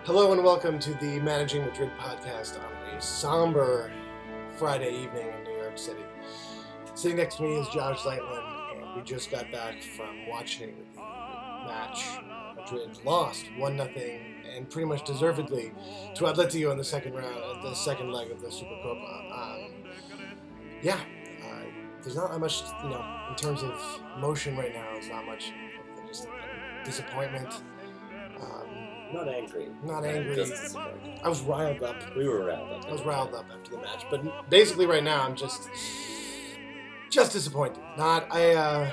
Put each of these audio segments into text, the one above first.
Hello and welcome to the Managing Madrid podcast on a somber Friday evening in New York City. Sitting next to me is Josh Zeitlin, and we just got back from watching the match. Madrid lost 1-0 and pretty much deservedly to Atlético in the second round, the second leg of the Supercup. There's not that much, in terms of emotion right now. It's not much of just disappointment. Not angry. Not angry. Just disappointed. I was riled up. We were riled up. I was riled up after the match, but basically right now I'm just disappointed. I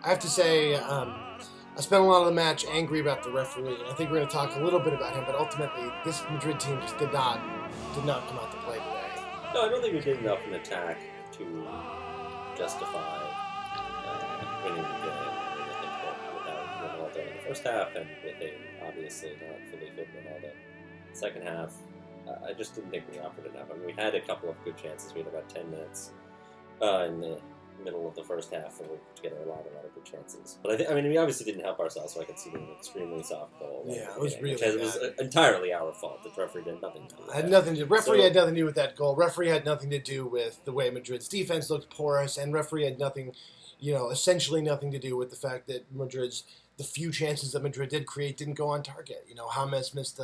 have to say, I spent a lot of the match angry about the referee, and I think we're going to talk a little bit about him. But ultimately, this Madrid team just did not come out to play today. No, I don't think we did enough in attack to justify winning the game. I mean, I think without Ronaldo in the first half and with a obviously not fully fit Ronaldo second half, I just didn't think we offered enough. I mean, we had a couple of good chances. We had about 10 minutes in the middle of the first half where we put together a lot of good chances. But we obviously didn't help ourselves, so I could see an extremely soft goal. Yeah, it was really bad. It was entirely our fault. The referee did nothing to do with that. Referee had nothing to do with that goal. Referee had nothing to do with the way Madrid's defense looked porous, and referee had nothing, essentially nothing to do with the fact that the few chances that Madrid did create didn't go on target. James missed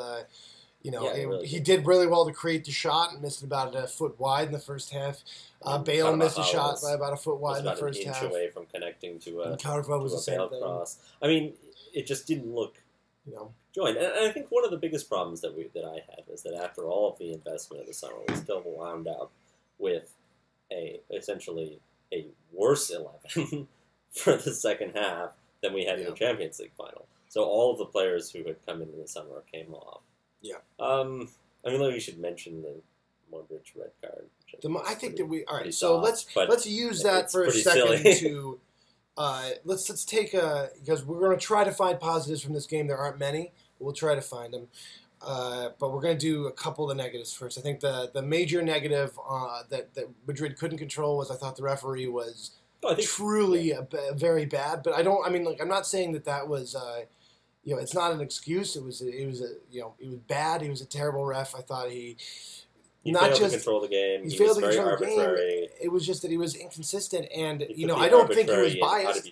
he did really well to create the shot and missed it about a foot wide in the first half. Bale missed a shot by about a foot wide in the first half. An inch away from connecting to a Bale cross. I mean, it just didn't look joined. And I think one of the biggest problems that I had was that after all of the investment of the summer, we still wound up with essentially a worse 11 for the second half than we had in the Champions League final. So all of the players who had come in the summer came off. Yeah. We should mention the Modric red card. I think that we all right. So let's use that for a second silly. to let's take because we're going to try to find positives from this game. There aren't many. We'll try to find them, but we're going to do a couple of the negatives first. I think the major negative that Madrid couldn't control was I thought the referee was truly very bad. But I'm not saying that was. It's not an excuse. It was bad. He was a terrible ref. I thought he failed to control the game. He was very arbitrary. It was just that he was inconsistent, and I don't think he was biased.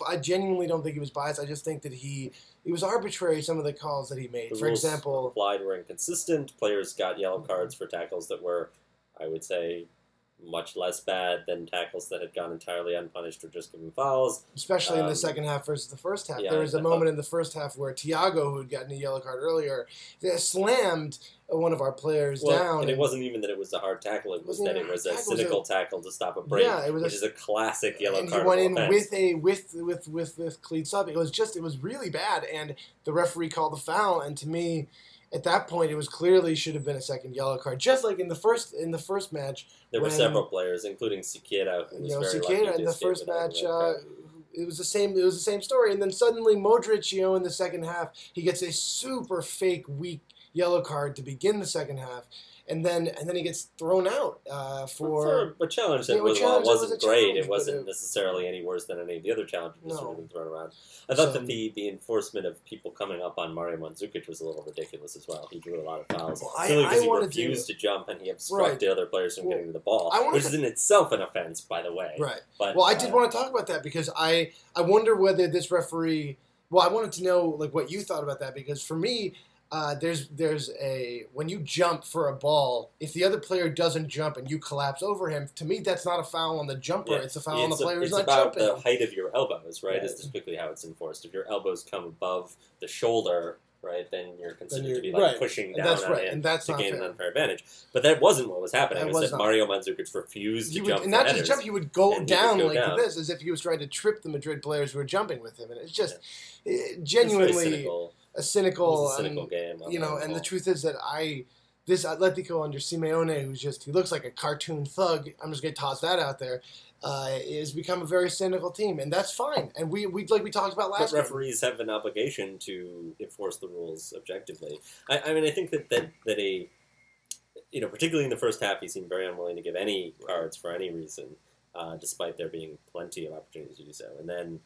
I genuinely don't think he was biased. I just think that he was arbitrary. Some of the calls that he made, for example, applied were inconsistent. Players got yellow cards for tackles that were, I would say, much less bad than tackles that had gone entirely unpunished or just given fouls. Especially in the second half versus the first half. There was a moment in the first half where Thiago, who had gotten a yellow card earlier, slammed one of our players down. And it wasn't even that it was a hard tackle. It was that it was a cynical tackle to stop a break, which is a classic yellow card. And he went in with cleats up. It was really bad, and the referee called the foul, and to me, at that point, it was clearly should have been a second yellow card. Just like in the first match, there were several players, including Siqueira, who was very lucky in the first match. It was the same story, and then suddenly Modric, in the second half, he gets a super fake weak yellow card to begin the second half, and then he gets thrown out for a challenge that wasn't great. It wasn't necessarily any worse than any of the other challenges that have been thrown around. I thought that the enforcement of people coming up on Mario Mandzukic was a little ridiculous as well. He drew a lot of fouls. Because he refused to jump and he obstructed other players from getting to the ball, which is in itself an offense, by the way. Right. But, I did want to talk about that because I wonder whether this referee. Well, I wanted to know what you thought about that because for me. There's when you jump for a ball, if the other player doesn't jump and you collapse over him, to me that's not a foul on the jumper. It's a foul on the player who's not jumping. It's about the height of your elbows, right? Is typically how it's enforced. If your elbows come above the shoulder, right, then you're considered to be pushing down on him to gain an unfair advantage. But that wasn't what was happening. It was that Mario Mandzukic refused to jump. And not just jump, he would go down this, as if he was trying to trip the Madrid players who were jumping with him. And it's just genuinely a cynical game. And the truth is that this Atletico under Simeone, he looks like a cartoon thug. I'm just going to toss that out there. Has become a very cynical team, and that's fine. And we like we talked about last. But referees have an obligation to enforce the rules objectively. I think that particularly in the first half, he seemed very unwilling to give any cards for any reason, despite there being plenty of opportunities to do so. And then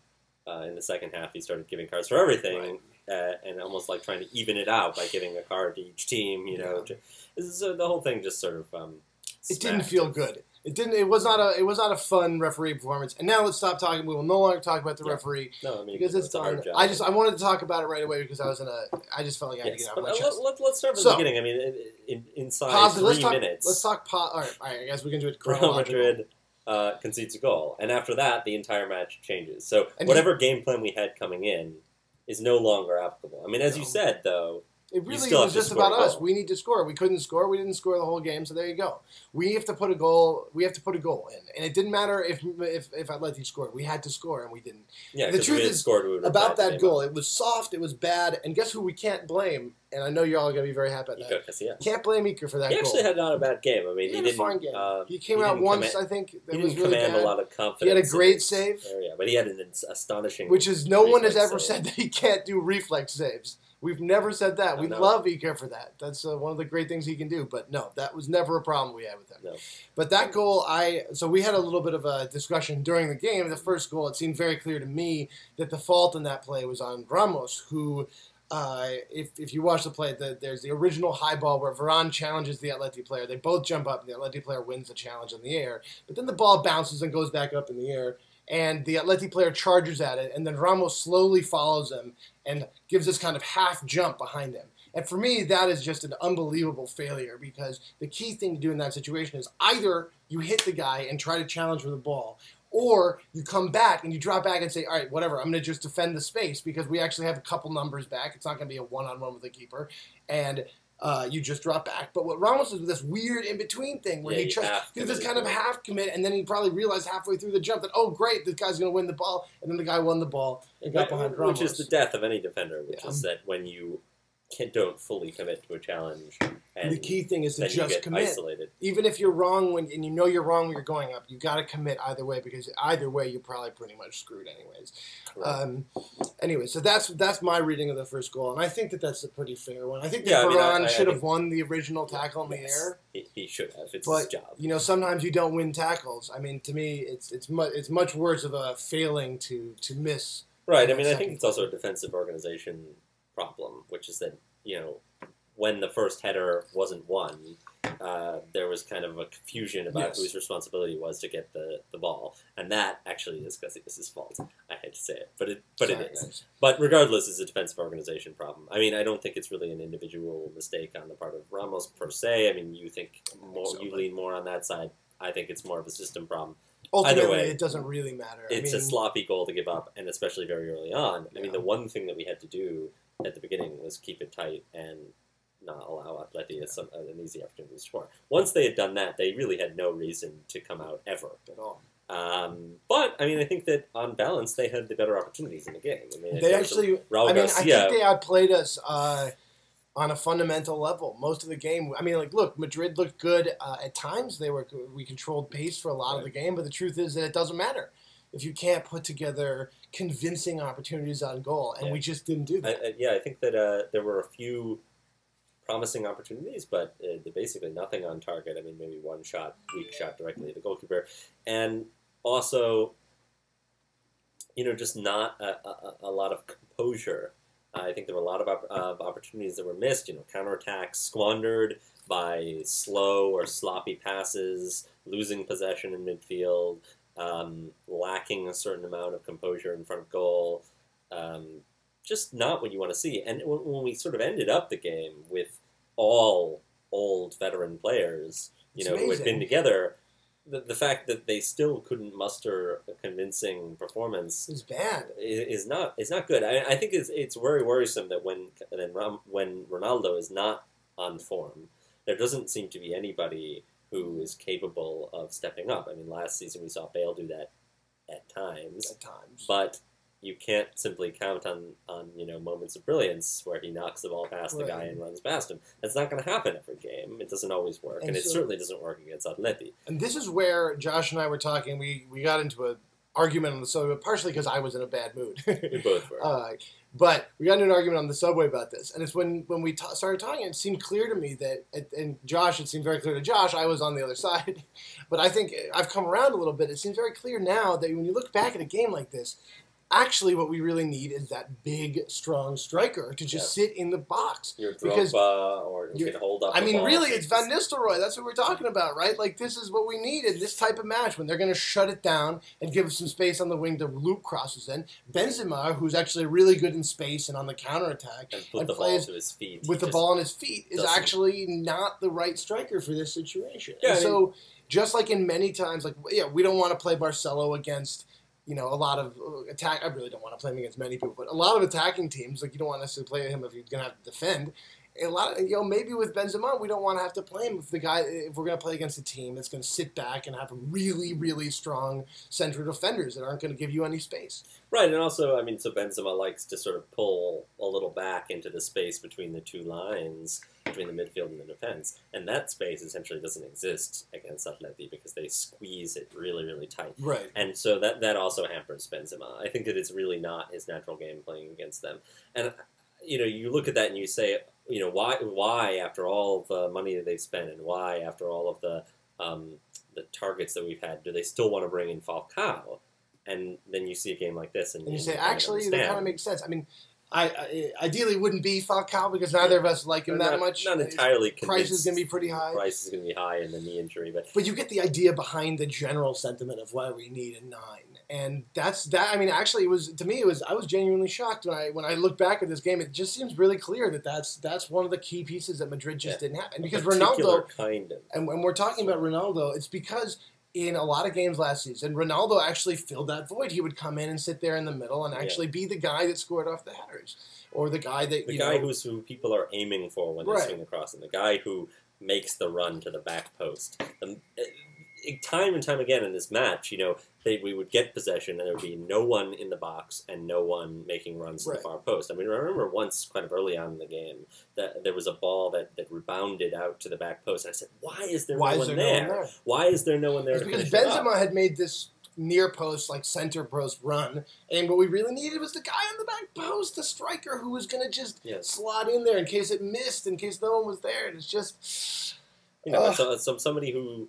In the second half, he started giving cards for everything, Right. and almost like trying to even it out by giving a card to each team. So the whole thing just sort of it didn't feel good. It didn't. It was not a fun referee performance. And now let's stop talking. We will no longer talk about the referee. No, I mean, because it's a hard done. job. I wanted to talk about it right away because I just felt like I had to get out of my chest. Let's start from the beginning. I mean, inside 3 minutes. Let's talk. All right. I guess we can do it. Real Madrid concedes a goal, and after that, the entire match changes. So whatever game plan we had coming in is no longer applicable. I mean, as you said, though. It really was just about us. We need to score. We couldn't score. We didn't score the whole game, so there you go. We have to put a goal. We have to put a goal in, and it didn't matter if Atleti scored. We had to score, and we didn't. Yeah, the truth is scored, about that goal. It was soft. It was bad, and guess who we can't blame? And I know you're all going to be very happy about that. Can't blame Iker for that goal. He actually had not a bad game. I mean, he didn't. A fine game. He came out once, I think. He didn't command a lot of confidence. He had a great save. Area, but he had an astonishing. Which is no one has ever said that he can't do reflex saves. We've never said that. We love Iker for that. That's one of the great things he can do. But no, that was never a problem we had with him. No. But that goal, so we had a little bit of a discussion during the game. The first goal, it seemed very clear to me that the fault in that play was on Ramos, who, if you watch the play, there's the original high ball where Varane challenges the Atleti player. They both jump up, and the Atleti player wins the challenge in the air. But then the ball bounces and goes back up in the air. And the Atleti player charges at it, and then Ramos slowly follows him and gives this kind of half jump behind him. And for me, that is just an unbelievable failure because the key thing to do in that situation is either you hit the guy and try to challenge for the ball, or you come back and you drop back and say, all right, whatever, I'm going to just defend the space because we actually have a couple numbers back. It's not going to be a one-on-one with the keeper. And you just drop back. But what Ramos is with this weird in-between thing where he does this kind of half commit, and then he probably realized halfway through the jump that, oh, great, this guy's going to win the ball. And then the guy won the ball and got behind Ramos. Which is the death of any defender, which is that when you don't fully commit to a challenge. And the key thing is to just commit. Isolated. Even if you're wrong and you know you're wrong when you're going up, you got to commit either way because either way you're probably pretty much screwed anyways. Right. Anyway, so that's my reading of the first goal, and I think that's a pretty fair one. I think that Varane should have won the original tackle in the air. He should have. It's his job. Sometimes you don't win tackles. I mean, to me, it's much worse of a failing to miss. Right. I mean, I think it's also a defensive organization problem, which is that, when the first header wasn't won, there was kind of a confusion about whose responsibility was to get the ball. And that actually is because it was his fault. I hate to say it, but it is. Nice. But regardless, it's a defensive organization problem. I mean, I don't think it's really an individual mistake on the part of Ramos per se. I mean, you lean more on that side. I think it's more of a system problem. Ultimately, either way, it doesn't really matter. It's a sloppy goal to give up, and especially very early on. I mean, the one thing that we had to do at the beginning was keep it tight and not allow Atleti an easy opportunity to score. Once they had done that, they really had no reason to come out ever. At all. But, I mean, I think that on balance, they had the better opportunities in the game. I mean, I think they outplayed us on a fundamental level most of the game. I mean, look, Madrid looked good at times. We controlled pace for a lot of the game, but the truth is that it doesn't matter if you can't put together convincing opportunities on goal, and we just didn't do that. I think that there were a few promising opportunities, but basically nothing on target. I mean, maybe one weak shot directly at the goalkeeper. And also, just not a lot of composure. I think there were a lot of opportunities that were missed, counterattacks squandered by slow or sloppy passes, losing possession in midfield, lacking a certain amount of composure in front of goal. Just not what you want to see. And when we sort of ended up the game with all old veteran players, who had been together, the fact that they still couldn't muster a convincing performance is bad. Is not good. I think it's very worrisome that when Ronaldo is not on form, there doesn't seem to be anybody who is capable of stepping up. I mean, last season we saw Bale do that at times. But you can't simply count on moments of brilliance where he knocks the ball past the guy and runs past him. That's not going to happen every game. It doesn't always work, and it certainly doesn't work against Atleti. And this is where Josh and I were talking. We got into an argument on the subway, partially because I was in a bad mood. We both were. But we got into an argument on the subway about this, and it's when we started talking, it seemed clear to me that, and Josh, it seemed very clear to Josh, I was on the other side, but I think I've come around a little bit. It seems very clear now that when you look back at a game like this, actually what we really need is that big, strong striker to just sit in the box. Your Drogba, or you can hold up. I mean, ball, really, it's Van Nistelrooy. That's what we're talking about, right? Like, this is what we need in this type of match when they're going to shut it down and give us some space on the wing to loop crosses in. Benzema, who's actually really good in space and on the counterattack, and plays to his feet. With the ball on his feet, is actually not the right striker for this situation. Yeah, so, just like in many times, like, we don't want to play Barcelo against, a lot of attack. I really don't want to play him against many people, but a lot of attacking teams, like, you don't want to necessarily play him if you're going to have to defend. A lot of, maybe with Benzema, we don't want to have to play him if we're going to play against a team that's going to sit back and have really, really strong central defenders that aren't going to give you any space. Right, and also, I mean, so Benzema likes to sort of pull a little back into the space between the two lines, between the midfield and the defense, and that space essentially doesn't exist against Atleti because they squeeze it really, really tight. Right. And so that also hampers Benzema. I think that it's really not his natural game playing against them. And, you look at that and you say, why after all the money that they've spent and why after all of the targets that we've had, do they still want to bring in Falcao? And then you see a game like this, and you say, actually, that kind of makes sense. I mean, I ideally wouldn't be Falcao because neither of us like him that much. Not entirely convinced. Price is going to be pretty high. Price is going to be high in the knee injury, but you get the idea behind the general sentiment of why we need a 9, and that's that. I mean, actually, I was genuinely shocked when I look back at this game. It just seems really clear that that's one of the key pieces that Madrid just didn't have, and because Ronaldo and when we're talking about Ronaldo, it's because in a lot of games last season, Ronaldo actually filled that void. He would come in and sit there in the middle and actually be the guy that scored off the headers, or the guy that who people are aiming for when they swing across, and the guy who makes the run to the back post. Time and time again in this match, we would get possession and there would be no one in the box and no one making runs to the far post. I mean, I remember once, kind of early on in the game, that there was a ball that rebounded out to the back post, and I said, "Why is there no one there? Why is there no one there?" Because Benzema had made this near post, like center post run, and what we really needed was the guy on the back post, the striker who was going to just slot in there in case it missed, in case no one was there. And it's just somebody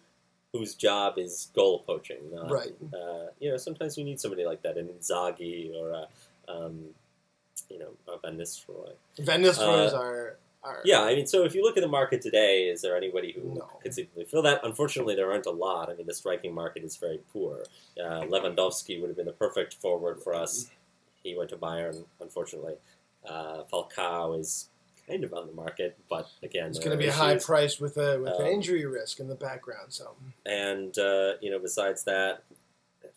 whose job is goal poaching. Not, right. Sometimes you need somebody like that, an Inzaghi or a Van Nistelrooy. Van Nistelrooy are. Yeah, I mean, so if you look at the market today, is there anybody who conceivably fill that? Unfortunately, there aren't a lot. I mean, the striking market is very poor. Lewandowski would have been the perfect forward for us. He went to Bayern, unfortunately. Falcao is kind of on the market, but again, it's going to be a high price with an injury risk in the background. So, and besides that,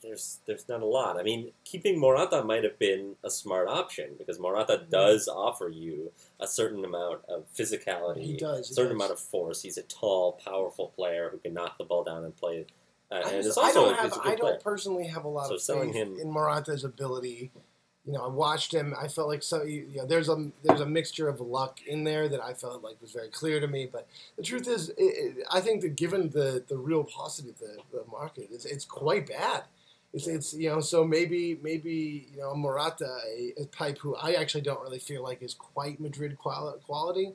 there's not a lot. I mean, keeping Morata might have been a smart option because Morata does offer you a certain amount of physicality, he does, a certain amount of force. He's a tall, powerful player who can knock the ball down and play it. I don't personally have a lot of faith in Morata's ability. I watched him. I felt like there's a mixture of luck in there that I felt like was very clear to me. But the truth is, I think that given the real paucity of the market, it's quite bad. It's so maybe Morata, a type who I actually don't really feel like is quite Madrid quality,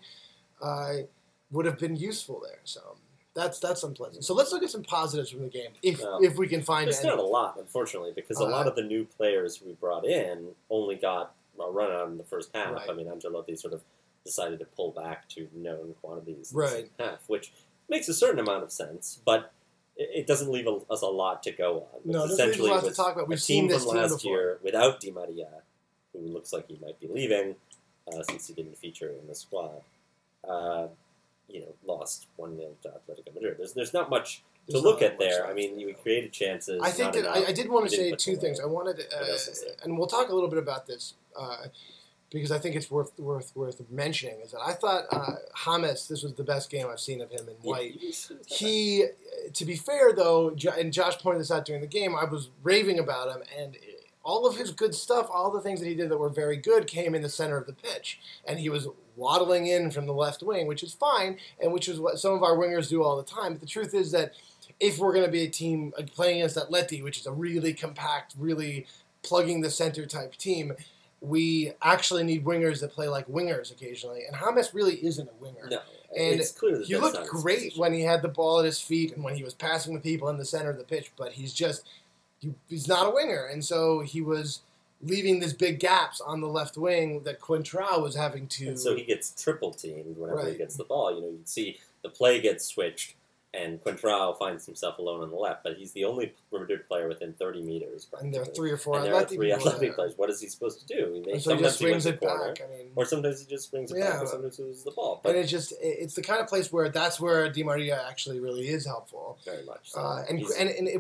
would have been useful there. So. That's unpleasant. So let's look at some positives from the game, if we can find it. There's not a lot, unfortunately, because a lot of the new players we brought in only got a run out in the first half. Right. I mean, Ancelotti sort of decided to pull back to known quantities in the second half, which makes a certain amount of sense, but it doesn't leave us a lot to go on. No, there's a lot to talk about. We've seen this from last year without Di Maria, who looks like he might be leaving since he didn't feature in the squad. Lost 1-0 to Atlético Madrid. There's not much to look at there. I mean, we created chances. I think that I did want to say two things. I wanted, and we'll talk a little bit about this because I think it's worth mentioning. Is that I thought James, this was the best game I've seen of him in white. He, to be fair though, and Josh pointed this out during the game, I was raving about him, and all of his good stuff, all the things that he did that were very good, came in the center of the pitch, and he was waddling in from the left wing, which is fine, and which is what some of our wingers do all the time. But the truth is that if we're going to be a team playing against Atleti, which is a really compact, really plugging the center type team, we actually need wingers that play like wingers occasionally. And James really isn't a winger. No, and it's clear that he looked great when he had the ball at his feet and when he was passing the people in the center of the pitch, but he's not a winger. And so he was leaving these big gaps on the left wing that Quintrao was having to. And so he gets triple teamed whenever he Right. gets the ball. You see the play gets switched, and Quintrao finds himself alone on the left, but he's the only Madrid player within 30 meters. And there are 3 or 4 and there are athletic 3 people athletic there. players. What is he supposed to do? And so he just swings it corner, back. I mean, or sometimes he just swings it back, or sometimes he loses the ball. But and it's the kind of place where that's where Di Maria actually really is helpful. very much so.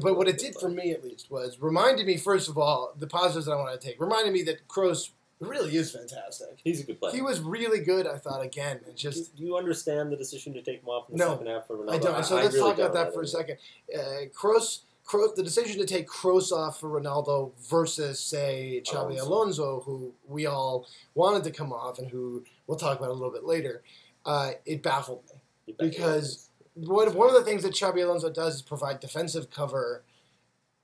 But what it did for me at least was reminded me, first of all, the positives that I want to take, reminded me that Kroos really is fantastic. He's a good player. He was really good, I thought, again. And just do you understand the decision to take him off in the second half for Ronaldo? I don't. So let's talk about that for a second. Kroos, the decision to take Kroos off for Ronaldo versus, say, Xabi Alonso, who we all wanted to come off and who we'll talk about a little bit later, it baffled me. Because one of the things that Xabi Alonso does is provide defensive cover,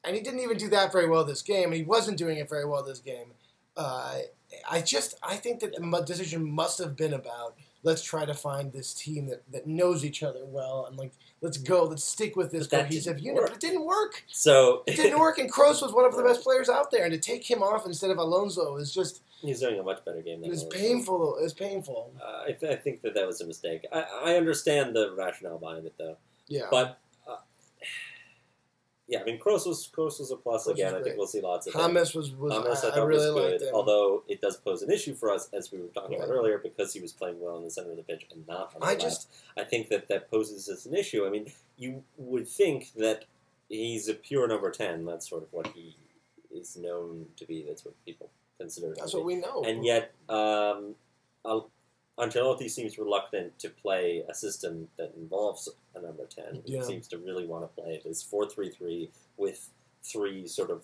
and he didn't even do that very well this game, and he wasn't doing it very well this game. I think that the decision must have been about, let's try to find this team that knows each other well, and let's stick with this cohesive unit. But it didn't work. So it didn't work, and Kroos was one of the best players out there, and to take him off instead of Alonso is just... He's doing a much better game than It was Alonso. painful. It was painful. I think that was a mistake. I understand the rationale behind it, though. Yeah. But... yeah, I mean, Kroos was a plus again. I think we'll see lots of James was I really liked him. Although it does pose an issue for us, as we were talking about earlier, because he was playing well in the center of the pitch and not on the left. I think that poses as an issue. I mean, you would think that he's a pure number 10. That's sort of what he is known to be. That's what people consider him. That's what we know. And yet, Ancelotti seems reluctant to play a system that involves a number 10. He seems to really want to play this 4-3-3 with 3 sort of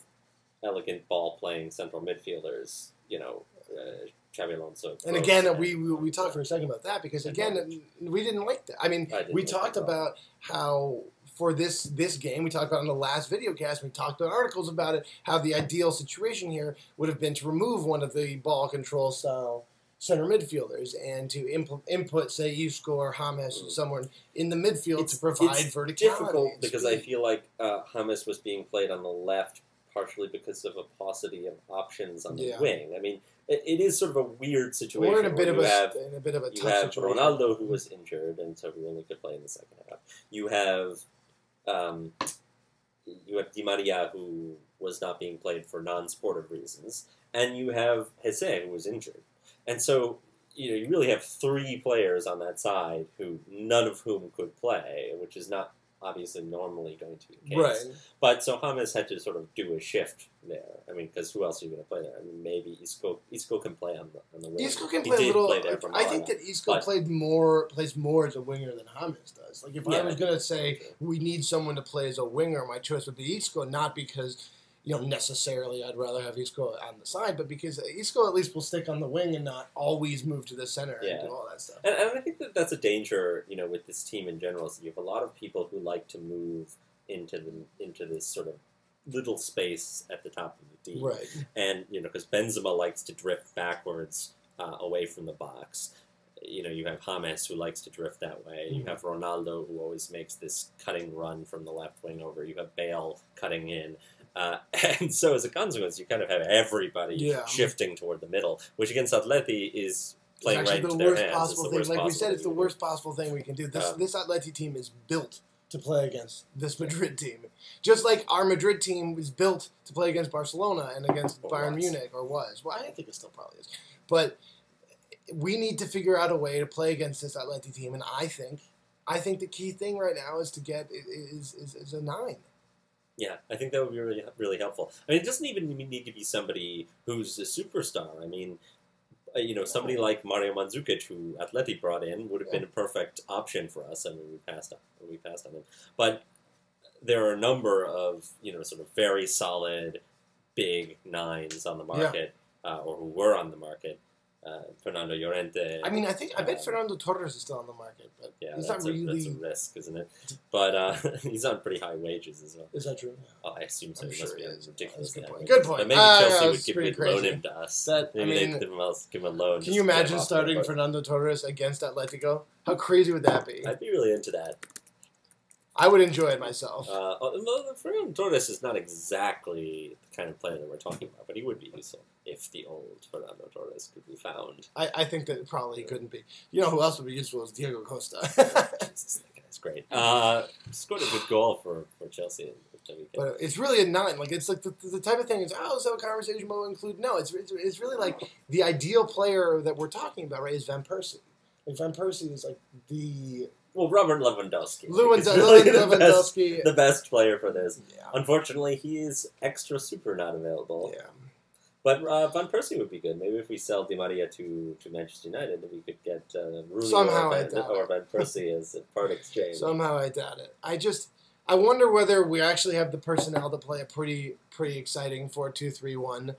elegant ball-playing central midfielders, Xabi Alonso. And again, we talked for a second about that because, again, we didn't like that. I mean, we talked about how for this game, we talked about in the last videocast, we talked about articles about it, how the ideal situation here would have been to remove one of the ball control style center midfielders and to input, say, Isco or James somewhere in the midfield to provide verticality. It's difficult because I feel like James was being played on the left partially because of a paucity of options on the wing. I mean, it is sort of a weird situation. We're in a bit of a tough situation. Ronaldo, who was injured, and so he only could play in the second half. You have Di Maria, who was not being played for non-sportive reasons, and you have Jesse, who was injured. And so, you really have 3 players on that side none of whom could play, which is not obviously normally going to be the case. Right. But so James had to sort of do a shift there. I mean, because who else are you going to play there? I mean, maybe Isco can play on the wing. Isco can play a little. I think that Isco plays more as a winger than James does. Like if I was going to say we need someone to play as a winger, my choice would be Isco, not because necessarily I'd rather have Isco on the side, but because Isco at least will stick on the wing and not always move to the center and do all that stuff. And I think that's a danger, with this team in general. So you have a lot of people who like to move into this sort of little space at the top of the team. Right. And, because Benzema likes to drift backwards away from the box. You have James, who likes to drift that way. You have Ronaldo, who always makes this cutting run from the left wing over. You have Bale cutting in. And so as a consequence, you kind of have everybody shifting toward the middle, which against Atleti is playing right into their hands. It's the worst possible thing. Like we said, it's the worst possible thing we can do. This Atleti team is built to play against this Madrid team. Just like our Madrid team was built to play against Barcelona and against Bayern Munich, or was. Well, I think it still probably is. But we need to figure out a way to play against this Atleti team, and I think the key thing right now is to get is a 9. Yeah, I think that would be really, really helpful. I mean, it doesn't even need to be somebody who's a superstar. I mean, somebody like Mario Mandzukic, who Atleti brought in, would have been a perfect option for us. I mean, we passed on him. But there are a number of, sort of very solid, big 9s on the market, or who were on the market. Fernando Llorente. I mean, I bet Fernando Torres is still on the market, but he's not really. That's a risk, isn't it? But he's on pretty high wages as well. Is that true? Oh, I assume so. He must be ridiculous. Good point. But maybe Chelsea would loan him to us. Maybe they'd give him a loan. Can you imagine starting Fernando Torres against Atletico? How crazy would that be? I'd be really into that. I would enjoy it myself. Fernando Torres is not exactly the kind of player that we're talking about, but he would be useful if the old Fernando Torres could be found. I think that probably he couldn't be. You know who else would be useful is Diego Costa. Jesus, that guy's great. Scored a good goal for Chelsea. But it's really a 9. Like it's like the type of thing is so a conversation will include. No, it's really like the ideal player that we're talking about, right? Is Van Persie. Like Van Persie is like the. Well, Robert Lewandowski. Lewandowski. The best player for this. Yeah. Unfortunately, he is extra super not available. Yeah. But Van Persie would be good. Maybe if we sell Di Maria to Manchester United, we could get Rooney or Van Persie as a part exchange. Somehow I doubt it. I wonder whether we actually have the personnel to play a pretty exciting 4-2-3-1.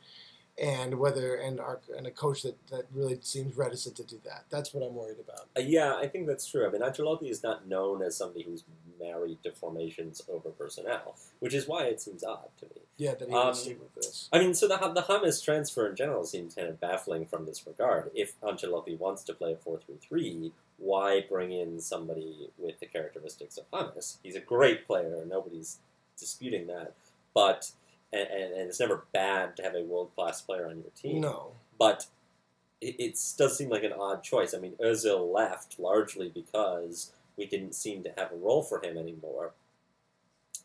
And a coach that really seems reticent to do that. That's what I'm worried about. Yeah, I think that's true. I mean, Ancelotti is not known as somebody who's married to formations over personnel, which is why it seems odd to me. Yeah, that he would stick with this. I mean, so the James transfer in general seems kind of baffling from this regard. If Ancelotti wants to play a 4-3-3, why bring in somebody with the characteristics of James? He's a great player. Nobody's disputing that. But... And it's never bad to have a world-class player on your team. No. But it does seem like an odd choice. I mean, Ozil left largely because we didn't seem to have a role for him anymore.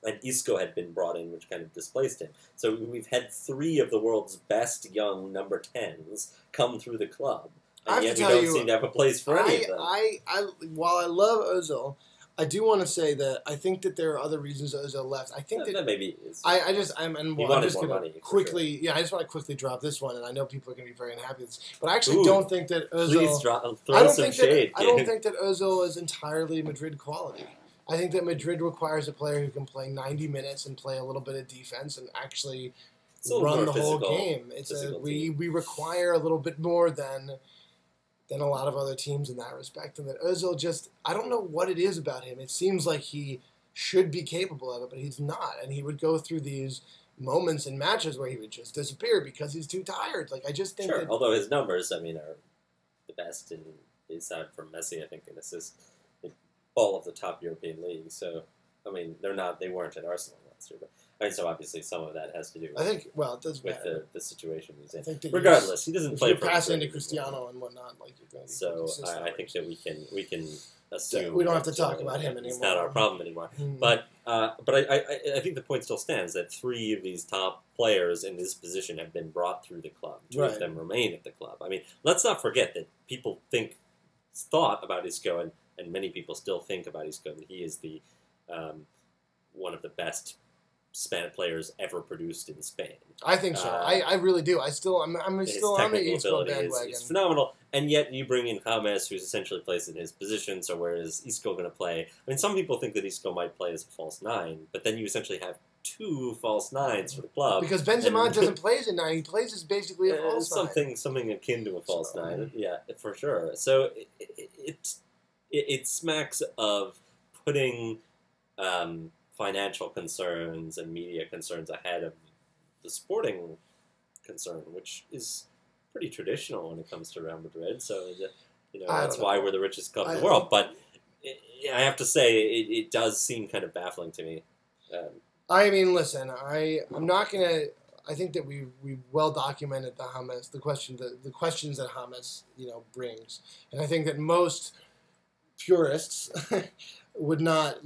And Isco had been brought in, which kind of displaced him. So we've had 3 of the world's best young number 10s come through the club. And yet we don't seem to have a place for any of them. While I love Ozil... I do want to say that I think that there are other reasons Ozil left. I think that maybe is. I'm just going to quickly. Sure. Yeah, I just want to quickly drop this one, and I know people are going to be very unhappy with this, but I actually don't think that Ozil. Please throw some shade. I don't think that Ozil is entirely Madrid quality. I think that Madrid requires a player who can play 90 minutes and play a little bit of defense and actually run the whole game. We require a little bit more than a lot of other teams in that respect. And that Ozil I don't know what it is about him. It seems like he should be capable of it, but he's not. And he would go through these moments in matches where he would just disappear because he's too tired. Like, I just think that... although his numbers, I mean, are the best aside from Messi, I think, in assists in all of the top European leagues. So, I mean, they weren't at Arsenal last year, but... I mean, so obviously some of that has to do with the situation he's in. Regardless, he doesn't play for pass into Cristiano and whatnot. Like you're going to so I think that we can assume we don't have to talk about him anymore. It's not our problem anymore. Mm-hmm. But I think the point still stands that 3 of these top players in this position have been brought through the club. 2 of them remain at the club. I mean, let's not forget that people thought about Isco, and many people still think about Isco, that he is the one of the best Spanish players ever produced in Spain. I think so. I really do. I'm still on the Isco bandwagon. It's phenomenal, and yet you bring in James, who's essentially plays in his position. So where is Isco going to play? I mean, some people think that Isco might play as a false 9, but then you essentially have 2 false 9s for the club. Because Benzema doesn't play as a 9; he plays as basically a false 9. Something akin to a false 9. Yeah, for sure. So it smacks of putting financial concerns and media concerns ahead of the sporting concern, which is pretty traditional when it comes to Real Madrid. So, that's why we're the richest club in the world. But I have to say, it does seem kind of baffling to me. I mean, listen, I'm not going to... I think that we've well documented the questions that James, brings. And I think that most purists... would not,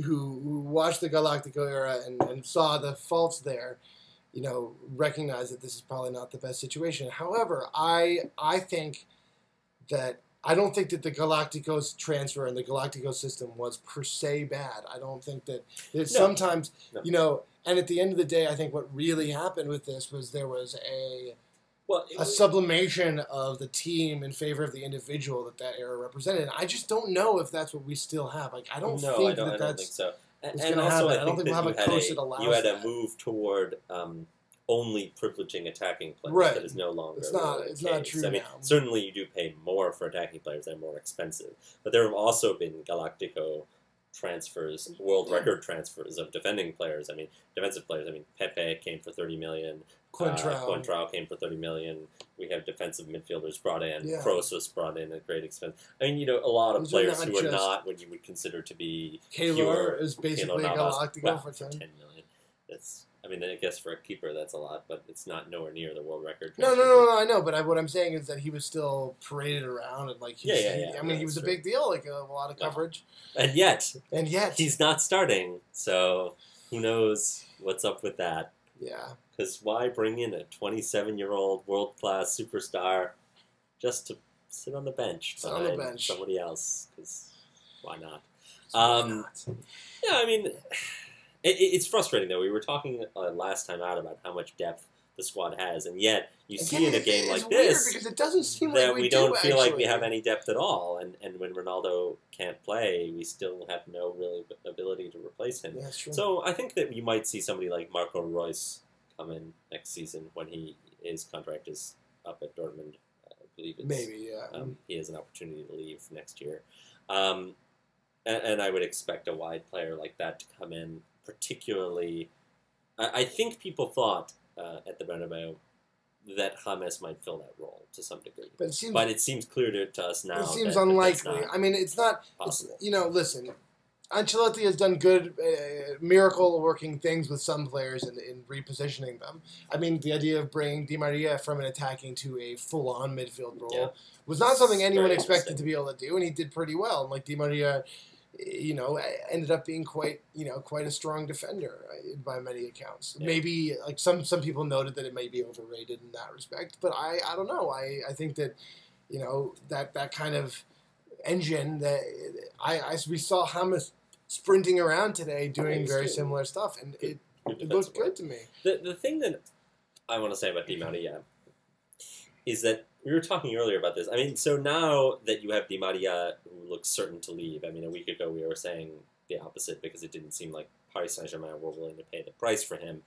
who watched the Galactico era and saw the faults there, recognize that this is probably not the best situation. However, I think that I don't think that the Galacticos transfer and the Galacticos system was per se bad. I don't think that sometimes, and at the end of the day, I think what really happened with this was there was a sublimation of the team in favor of the individual that era represented. And I just don't know if that's what we still have. I don't think so. And also, I don't think we'll have a coach that allows you had a move toward only privileging attacking players that is no longer It's not true now. Certainly you do pay more for attacking players. They're more expensive. But there have also been Galactico transfers, world record transfers of defending players. I mean, defensive players. I mean, Pepe came for 30 million. Coentrao came for 30 million. We have defensive midfielders brought in. Yeah. Kroos was brought in at great expense. I mean, a lot of players who are not what you would consider to be Keylor is basically Galactico for 10 million. That's, I mean, I guess for a keeper that's a lot, but it's not nowhere near the world record. No, I know, but what I'm saying is that he was still paraded around and like, I mean, he was a big deal, like a lot of coverage. And yet, he's not starting. So who knows what's up with that? Yeah. Because why bring in a 27-year-old world-class superstar just to sit on the bench behind somebody else? Because why not? Yeah, I mean, it's frustrating, though. We were talking last time out about how much depth the squad has, and yet you see in a game like this because it doesn't seem that like we don't feel like we have any depth at all. And when Ronaldo can't play, we still have no real ability to replace him. Yeah, that's true. So I think that you might see somebody like Marco Reus come in next season when his contract is up at Dortmund. I believe it's maybe, yeah. He has an opportunity to leave next year, and I would expect a wide player like that to come in. Particularly, I think people thought at the Bernabeu that James might fill that role to some degree, but it seems clear to us now. It seems unlikely. I mean, it's not possible. Listen. Ancelotti has done good, miracle-working things with some players in repositioning them. I mean, the idea of bringing Di Maria from an attacking to a full-on midfield role was not something anyone expected to be able to do, and he did pretty well. And like Di Maria, ended up being quite a strong defender by many accounts. Yeah. Maybe like some people noted that it may be overrated in that respect, but I don't know. I think that that kind of engine that we saw James sprinting around today doing very similar stuff, and it looked good to me. The thing that I want to say about Di Maria is that we were talking earlier about this. I mean, so now that you have Di Maria who looks certain to leave, I mean, a week ago we were saying the opposite because it didn't seem like Paris Saint-Germain were willing to pay the price for him,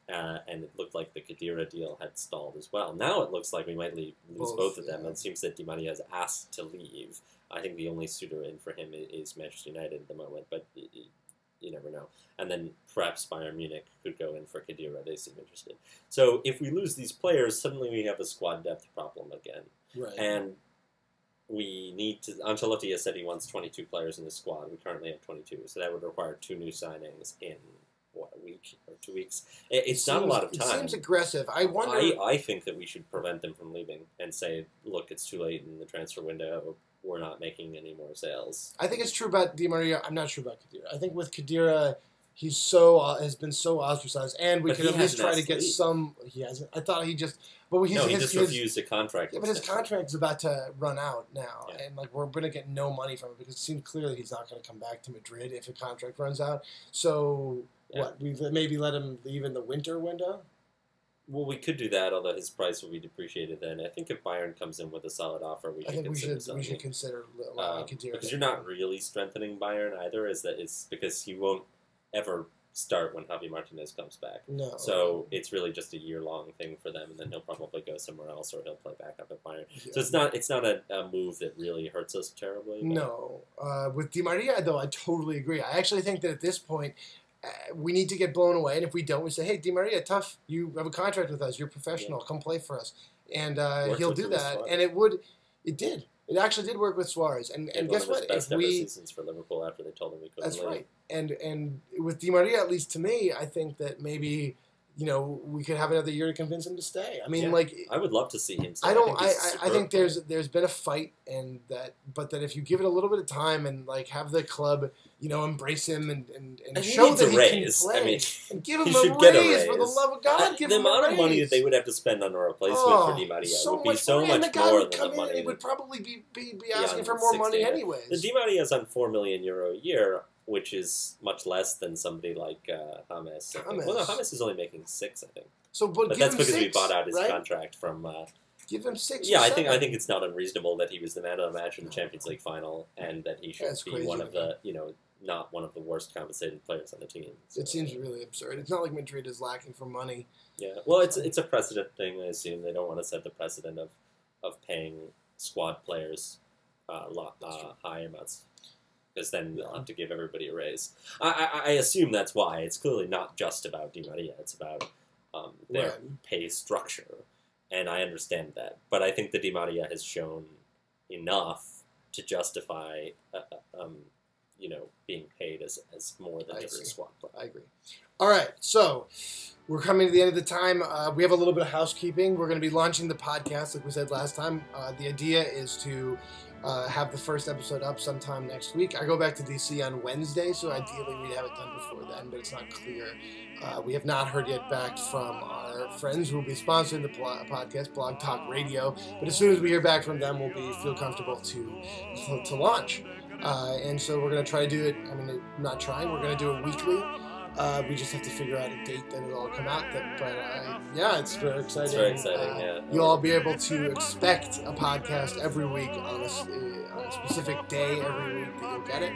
and it looked like the Khedira deal had stalled as well. Now it looks like we might lose both of them. It seems that Di Maria is asked to leave. I think the only suitor in for him is Manchester United at the moment, but you never know. And then perhaps Bayern Munich could go in for Khedira. They seem interested. So if we lose these players, suddenly we have a squad depth problem again. Right. And we need to... Ancelotti has said he wants 22 players in the squad. We currently have 22, so that would require 2 new signings in, a week or 2 weeks? It's not a lot of time. It seems aggressive. I wonder... I think that we should prevent them from leaving and say, look, it's too late in the transfer window. We're not making any more sales. I think it's true about Di Maria. I'm not sure about Khedira. I think with Khedira, has been so ostracized, and we can at least try to get some. He hasn't. I thought he just. But he just refused a contract. Yeah, but his contract is about to run out now, and like we're going to get no money from it because it seems clearly he's not going to come back to Madrid if a contract runs out. So what? We maybe let him leave in the winter window. Well, we could do that, although his price will be depreciated then. I think if Bayern comes in with a solid offer, we should consider Khedira. Because you're not really strengthening Bayern either. It's because he won't ever start when Javi Martinez comes back. No. So it's really just a year-long thing for them, and then he'll probably go somewhere else or he'll play back up at Bayern. Yeah. So it's not a move that really hurts us terribly. No. With Di Maria, though, I totally agree. I actually think that at this point, we need to get blown away, and if we don't, we say, hey, Di Maria, tough. You have a contract with us. You're professional. Come play for us. And he'll do that. And it did. It actually did work with Suarez. And guess what? Best ever seasons for Liverpool after they told him he couldn't That's leave. right. And with Di Maria, at least to me, I think that maybe, we could have another year to convince him to stay. I mean, I would love to see him stay. I think there's been a fight, but that if you give it a little bit of time and like have the club, embrace him and show that he can play, and give him a raise for the love of God. Give the him amount a of money that they would have to spend on a replacement for Di Maria would be so much more than the money. He would probably be asking for more money anyways. The Di Maria is on €4 million a year, which is much less than somebody like James. Well, no, James is only making 6, I think. But that's because 6, we bought out his contract from. Give him 6. Yeah, I think it's not unreasonable that he was the man of the match in the Champions League final, and that he should be one of the not one of the worst compensated players on the team. So. It seems really absurd. It's not like Madrid is lacking for money. Yeah, well, it's a precedent thing. I assume they don't want to set the precedent of paying squad players high amounts. because then we'll have to give everybody a raise. I assume that's why. It's clearly not just about Di Maria. It's about their pay structure, and I understand that. But I think that Di Maria has shown enough to justify, being paid as more than just a squad player. I agree. All right, so we're coming to the end of the time. We have a little bit of housekeeping. We're going to be launching the podcast, like we said last time. The idea is to have the first episode up sometime next week. I go back to DC on Wednesday, so ideally we'd have it done before then, but it's not clear. We have not heard yet back from our friends who will be sponsoring the podcast, Blog Talk Radio. But as soon as we hear back from them, we'll feel comfortable to launch. And so we're going to try to do it. I mean, not trying. We're going to do it weekly. We just have to figure out a date that it'll all come out. Yeah, it's very exciting. It's very exciting, yeah. You'll all be able to expect a podcast every week on a specific day every week that you'll get it.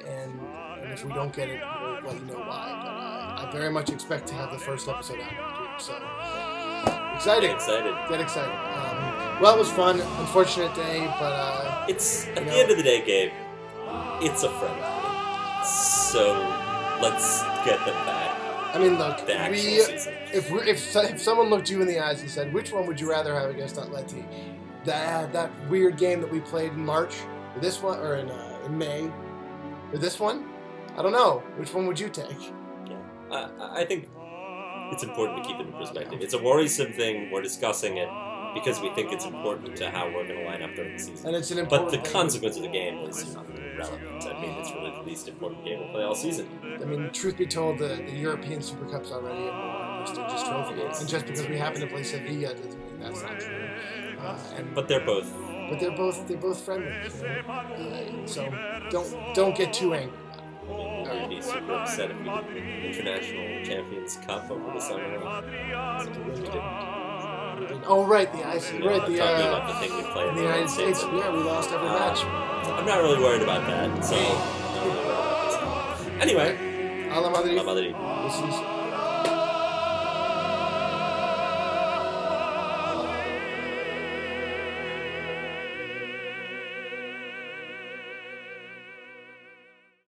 And if we don't get it, we'll let you know why. But I very much expect to have the first episode out next week. So excited. Get excited. Well, it was fun. Unfortunate day, but it's at the end of the day, Gabe. It's a friendly game, so let's get them back. I mean, look, the actual season. If someone looked you in the eyes and said, "Which one would you rather have against Atleti? That weird game that we played in March, or this one, or in May, or this one? I don't know. Which one would you take?" Yeah, I think it's important to keep it in perspective. It's a worrisome thing. We're discussing it because we think it's important to how we're going to line up during the season. And it's an important But the consequence of the game is irrelevant. I mean, it's really the least important game we'll play all season. I mean, truth be told, the European Supercup's already a more prestigious trophy. And just because we happen to play Sevilla doesn't mean that's not true. But they're both. But they're both friendly. So don't get too angry. I mean, I would be super upset if we didn't win the International Champions Cup over the summer. We didn't. Oh, right, the IC. Right, talking about the thing we played in the United States. Yeah, we lost every match. I'm not really worried about that. So, anyway. A la Madrid. A la Madrid. This is